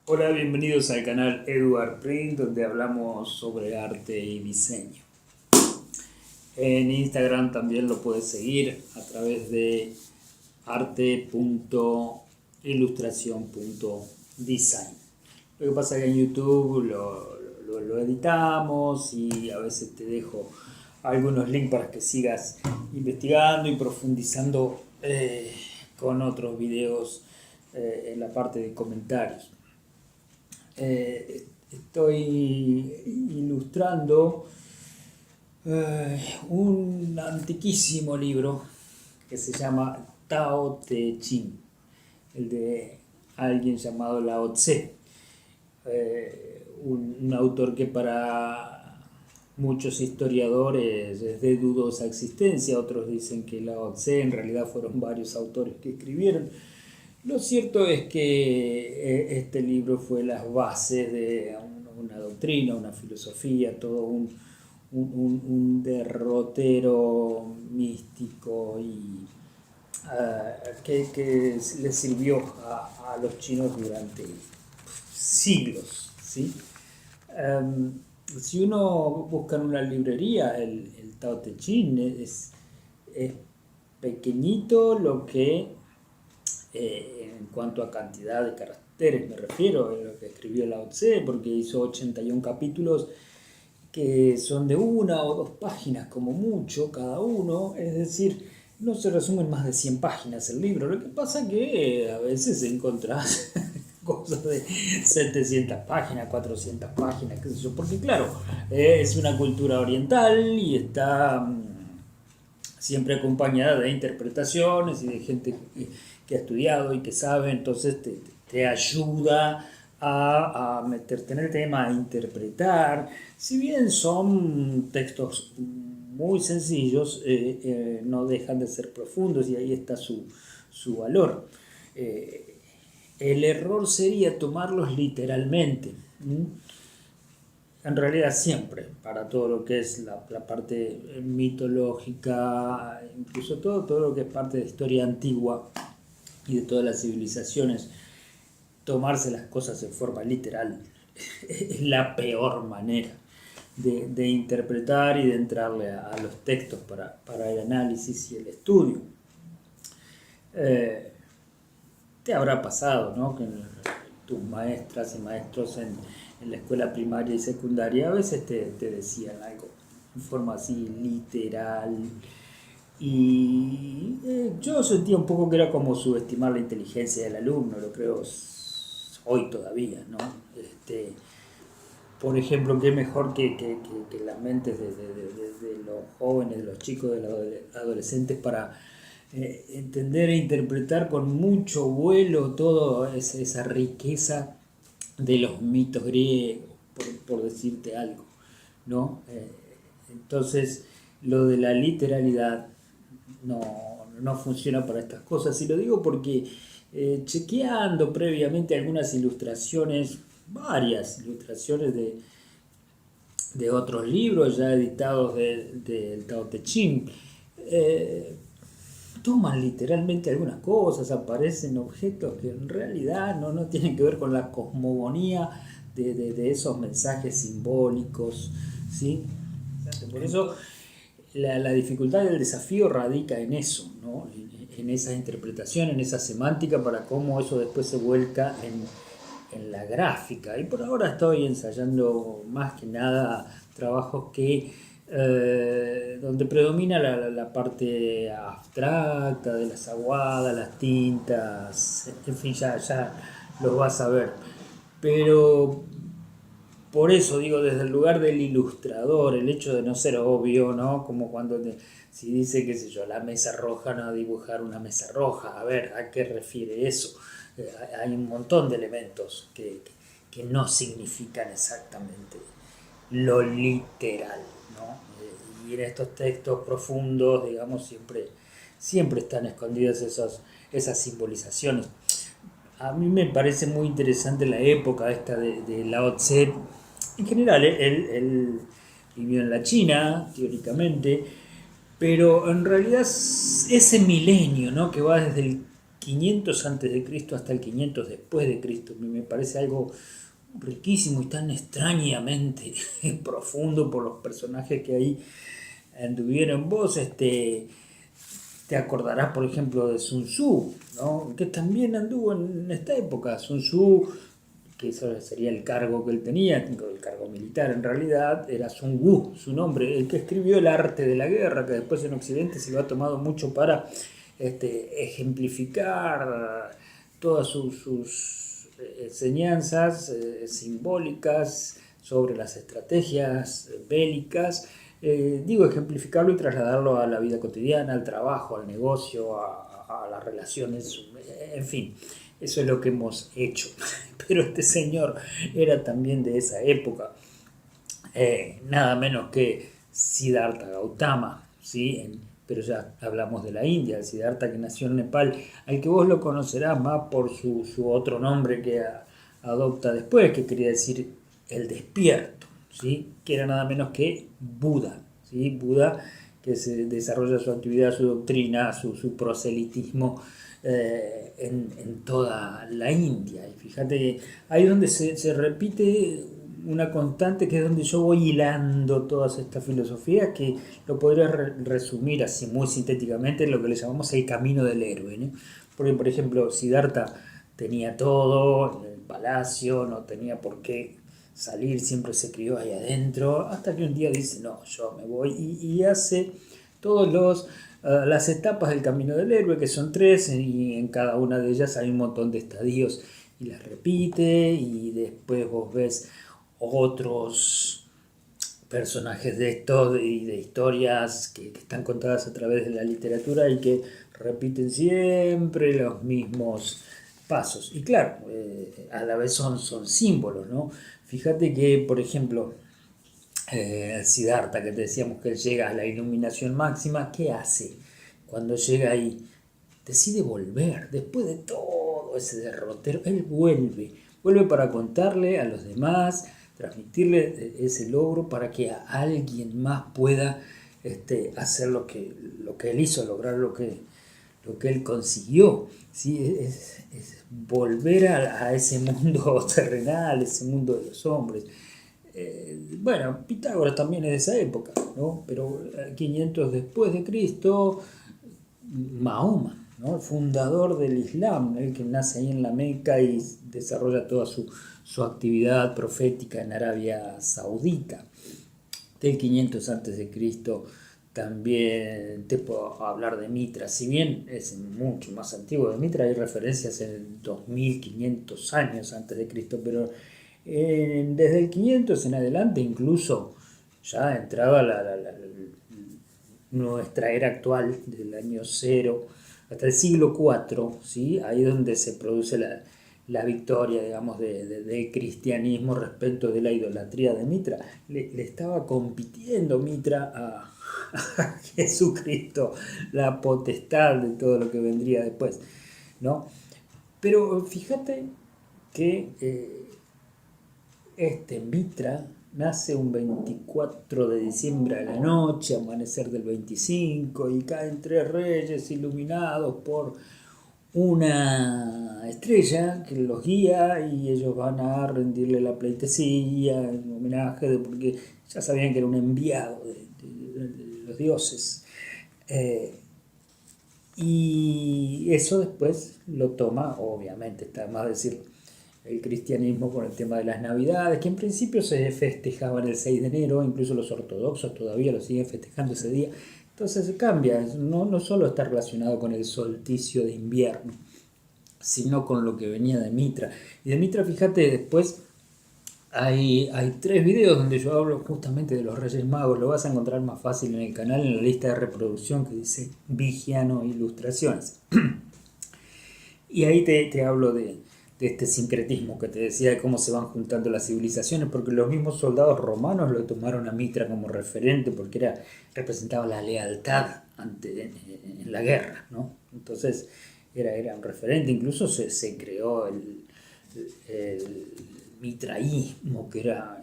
Hola, bienvenidos al canal Eduard Print, donde hablamos sobre arte y diseño. En Instagram también lo puedes seguir a través de arte.ilustración.design. Lo que pasa es que en YouTube lo editamos y a veces te dejo algunos links para que sigas investigando y profundizando con otros videos en la parte de comentarios. Estoy ilustrando un antiquísimo libro que se llama Tao Te Ching, el de alguien llamado Lao Tse, un autor que para muchos historiadores es de dudosa existencia. Otros dicen que Lao Tse en realidad fueron varios autores que escribieron. Lo cierto es que este libro fue las bases de una doctrina, una filosofía, todo un derrotero místico y que le sirvió a los chinos durante siglos, ¿sí? Si uno busca en una librería el Tao Te Ching es pequeñito lo que en cuanto a cantidad de caracteres me refiero, a lo que escribió Lao Tse, porque hizo 81 capítulos que son de una o dos páginas como mucho cada uno, es decir, no se resumen más de 100 páginas el libro. Lo que pasa que a veces encontrás cosas de 700 páginas, 400 páginas, qué sé yo, porque claro, es una cultura oriental y está siempre acompañada de interpretaciones y de gente que ha estudiado y que sabe, entonces te ayuda a meterte en el tema, a interpretar. Si bien son textos muy sencillos, no dejan de ser profundos y ahí está su valor. Eh, el error sería tomarlos literalmente. En realidad siempre, para todo lo que es la parte mitológica, incluso todo lo que es parte de historia antigua y de todas las civilizaciones, tomarse las cosas de forma literal es la peor manera de interpretar y de entrarle a los textos para el análisis y el estudio. Eh, Te habrá pasado, ¿no? Que tus maestras y maestros en la escuela primaria y secundaria a veces te decían algo en forma así literal. Y yo sentía un poco que era como subestimar la inteligencia del alumno, lo creo hoy todavía, ¿no? Por ejemplo, qué mejor que las mentes de los jóvenes, de los chicos, de los adolescentes para entender e interpretar con mucho vuelo toda esa riqueza de los mitos griegos, por decirte algo, ¿no? Entonces, lo de la literalidad no, no funciona para estas cosas. Y lo digo porque chequeando previamente algunas ilustraciones, varias ilustraciones de otros libros ya editados del Tao Te Ching, eh, toman literalmente algunas cosas, aparecen objetos que en realidad no tienen que ver con la cosmogonía de esos mensajes simbólicos, ¿sí? Por eso la dificultad del desafío radica en eso, ¿no? En esa interpretación, en esa semántica, para cómo eso después se vuelca en la gráfica. Y por ahora estoy ensayando más que nada trabajos donde predomina la parte abstracta de las aguadas, las tintas, en fin, ya los vas a ver. Pero por eso digo, desde el lugar del ilustrador, el hecho de no ser obvio, ¿no? Como cuando si dice, qué sé yo, la mesa roja, no dibujar una mesa roja. A ver, ¿a qué refiere eso? Hay un montón de elementos que no significan exactamente lo literal, ¿no? Y en estos textos profundos, digamos, siempre están escondidas esas simbolizaciones. A mí me parece muy interesante la época esta de Lao Tse. En general, él vivió en la China, teóricamente, pero en realidad ese milenio, ¿no? Que va desde el 500 antes de Cristo hasta el 500 después de Cristo. Me parece algo riquísimo y tan extrañamente profundo por los personajes que ahí anduvieron. Vos te acordarás, por ejemplo, de Sun Tzu, ¿no? Que también anduvo en esta época. Sun Tzu, que eso sería el cargo que él tenía, el cargo militar en realidad, era Sun Wu, su nombre, el que escribió El arte de la guerra, que después en Occidente se lo ha tomado mucho para ejemplificar todas sus enseñanzas simbólicas sobre las estrategias bélicas. Digo, ejemplificarlo y trasladarlo a la vida cotidiana, al trabajo, al negocio, a las relaciones, en fin, eso es lo que hemos hecho. Pero este señor era también de esa época, nada menos que Siddhartha Gautama, ¿sí? Pero ya hablamos de la India, el Siddhartha que nació en Nepal, al que vos lo conocerás más por su otro nombre que adopta después, que quería decir el despierto, ¿sí? Que era nada menos que Buda, ¿sí? Buda, que se desarrolla su actividad, su doctrina, su proselitismo en toda la India. Y fíjate que ahí donde se repite una constante, que es donde yo voy hilando todas estas filosofías, que lo podría resumir así muy sintéticamente en lo que le llamamos el camino del héroe, ¿no? Porque, por ejemplo, Siddhartha tenía todo en el palacio, no tenía por qué salir, siempre se crió ahí adentro, hasta que un día dice, no, yo me voy, y hace todos las etapas del camino del héroe, que son 3, y en cada una de ellas hay un montón de estadios, y las repite, y después vos ves otros personajes de estos y de historias que están contadas a través de la literatura y que repiten siempre los mismos pasos. Y claro, a la vez son símbolos, ¿no? Fíjate que, por ejemplo, Siddhartha, que te decíamos que él llega a la iluminación máxima, ¿qué hace? Cuando llega ahí, decide volver, después de todo ese derrotero, él vuelve para contarle a los demás, transmitirle ese logro para que a alguien más pueda hacer lo que él hizo, lograr lo que él consiguió. ¿Sí? Es volver a ese mundo terrenal, ese mundo de los hombres. Bueno, Pitágoras también es de esa época, ¿no? Pero 500 después de Cristo, Mahoma, ¿no? El fundador del Islam, el que nace ahí en la Meca y desarrolla toda su actividad profética en Arabia Saudita. Del 500 antes de Cristo también te puedo hablar de Mitra, si bien es mucho más antiguo de Mitra, hay referencias en 2500 años antes de Cristo, pero desde el 500 en adelante, incluso ya entraba nuestra era actual, del año 0 hasta el siglo IV, ¿sí? Ahí es donde se produce la victoria, digamos, del cristianismo respecto de la idolatría de Mitra. Le estaba compitiendo Mitra a Jesucristo, la potestad de todo lo que vendría después, ¿no? Pero fíjate que Mitra nace un 24 de diciembre a la noche, amanecer del 25, y caen 3 reyes iluminados por una estrella que los guía, y ellos van a rendirle la pleitesía en homenaje, porque ya sabían que era un enviado de los dioses. Y eso después lo toma, obviamente, está más decir, el cristianismo con el tema de las Navidades, que en principio se festejaban el 6 de enero, incluso los ortodoxos todavía lo siguen festejando ese día. Entonces cambia, no solo está relacionado con el solsticio de invierno, sino con lo que venía de Mitra. Y de Mitra, fíjate, después hay 3 videos donde yo hablo justamente de los Reyes Magos. Lo vas a encontrar más fácil en el canal, en la lista de reproducción que dice Vigiano Ilustraciones. Y ahí te hablo de este sincretismo que te decía, de cómo se van juntando las civilizaciones, porque los mismos soldados romanos lo tomaron a Mitra como referente, porque representaba la lealtad en la guerra, ¿no? Entonces era un referente, incluso se creó el mitraísmo, que era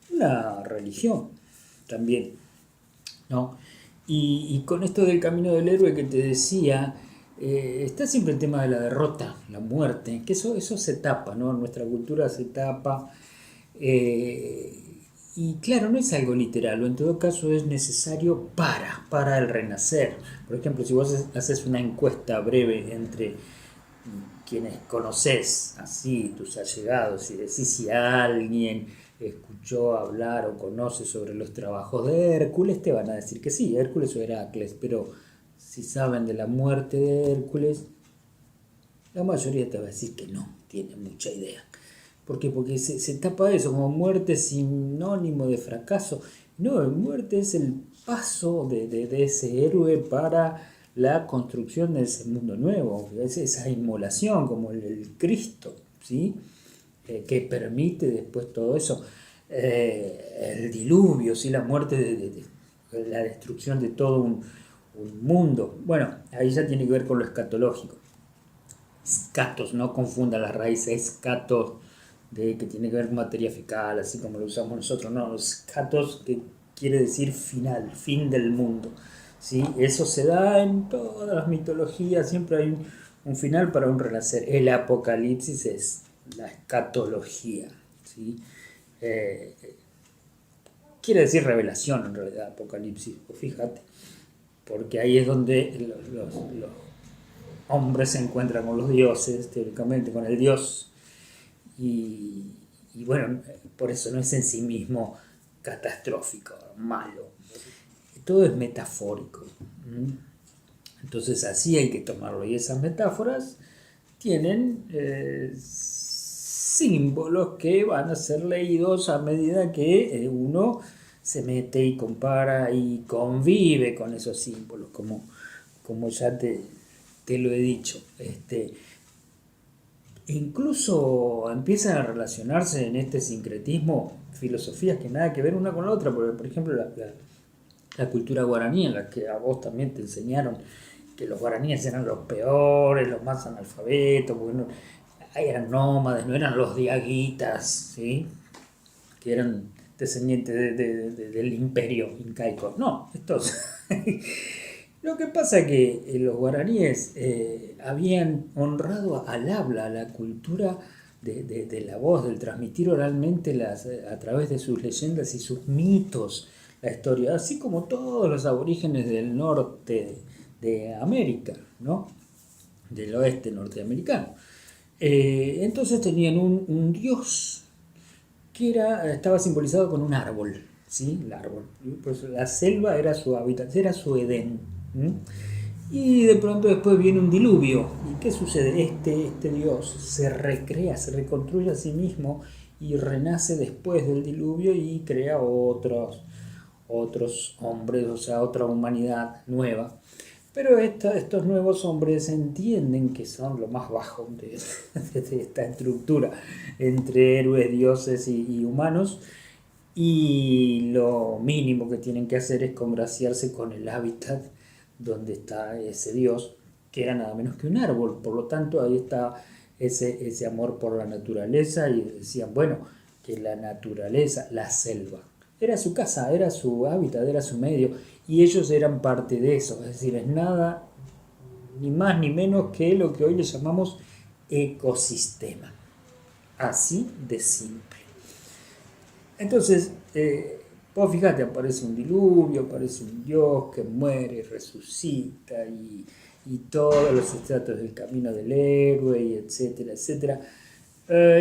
una religión también, ¿no? Y con esto del camino del héroe que te decía, está siempre el tema de la derrota, la muerte, que eso se tapa, ¿no? Nuestra cultura se tapa. eh, y claro, no es algo literal, o en todo caso es necesario para el renacer. Por ejemplo, si vos haces una encuesta breve entre quienes conoces, así, tus allegados, y decís si alguien escuchó hablar o conoce sobre los trabajos de Hércules, te van a decir que sí, Hércules o Heracles, pero si saben de la muerte de Hércules, la mayoría te va a decir que no, tiene mucha idea. ¿Por qué? Porque se tapa eso, como muerte es sinónimo de fracaso. No, muerte es el paso de ese héroe para la construcción de ese mundo nuevo, es esa inmolación, como el Cristo, ¿sí? Que permite después todo eso. El diluvio, ¿sí? La muerte, la destrucción de todo un mundo. Bueno, ahí ya tiene que ver con lo escatológico. Escatos, no confunda las raíces, escatos que tiene que ver con materia fecal, así como lo usamos nosotros, no, escatos que quiere decir final, fin del mundo. ¿Sí? Eso se da en todas las mitologías, siempre hay un final para un renacer. El apocalipsis es la escatología. ¿Sí? Eh, Quiere decir revelación en realidad, apocalipsis, pues fíjate, porque ahí es donde los hombres se encuentran con los dioses, teóricamente con el dios, y, y bueno, por eso no es en sí mismo catastrófico, malo, todo es metafórico. Entonces así hay que tomarlo, y esas metáforas tienen símbolos que van a ser leídos a medida que uno se mete y compara y convive con esos símbolos, como ya te lo he dicho. Incluso empiezan a relacionarse en este sincretismo filosofías que nada que ver una con la otra, porque por ejemplo la cultura guaraní, en la que a vos también te enseñaron que los guaraníes eran los peores, los más analfabetos, porque no, eran nómades, no eran los diaguitas, ¿sí? Que eran descendientes del imperio incaico. No, estos... Lo que pasa es que los guaraníes habían honrado al habla, a la cultura de la voz, del transmitir oralmente a través de sus leyendas y sus mitos la historia, así como todos los aborígenes del norte de América, ¿no? Del oeste norteamericano. Entonces tenían un dios que estaba simbolizado con un árbol, ¿sí? El árbol. Pues la selva era su hábitat, era su Edén. Y de pronto después viene un diluvio. ¿Y qué sucede? Este dios se recrea, se reconstruye a sí mismo y renace después del diluvio y crea otros hombres, o sea, otra humanidad nueva. Pero estos nuevos hombres entienden que son lo más bajo de esta estructura entre héroes, dioses y humanos, y lo mínimo que tienen que hacer es congraciarse con el hábitat donde está ese dios, que era nada menos que un árbol. Por lo tanto, ahí está ese amor por la naturaleza, y decían, bueno, que la naturaleza, la selva, era su casa, era su hábitat, era su medio, y ellos eran parte de eso. Es decir, es nada ni más ni menos que lo que hoy le llamamos ecosistema. Así de simple. Entonces, vos fíjate, aparece un diluvio, aparece un dios que muere, resucita, y todos los estratos del camino del héroe, y etcétera, etcétera.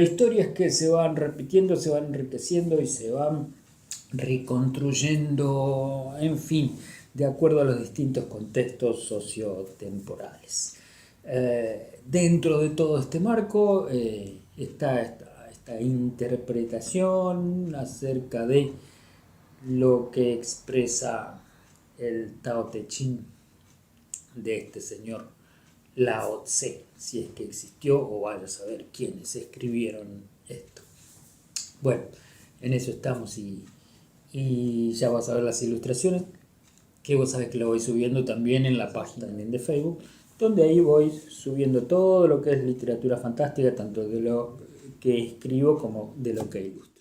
Historias que se van repitiendo, se van enriqueciendo y se van reconstruyendo, en fin, de acuerdo a los distintos contextos sociotemporales. Dentro de todo este marco está esta interpretación acerca de lo que expresa el Tao Te Ching de este señor Lao Tse, si es que existió, o vaya a saber quiénes escribieron esto. Bueno, en eso estamos, y ya vas a ver las ilustraciones, que vos sabés que lo voy subiendo también en la página también de Facebook, donde ahí voy subiendo todo lo que es literatura fantástica, tanto de lo que escribo como de lo que ilustro.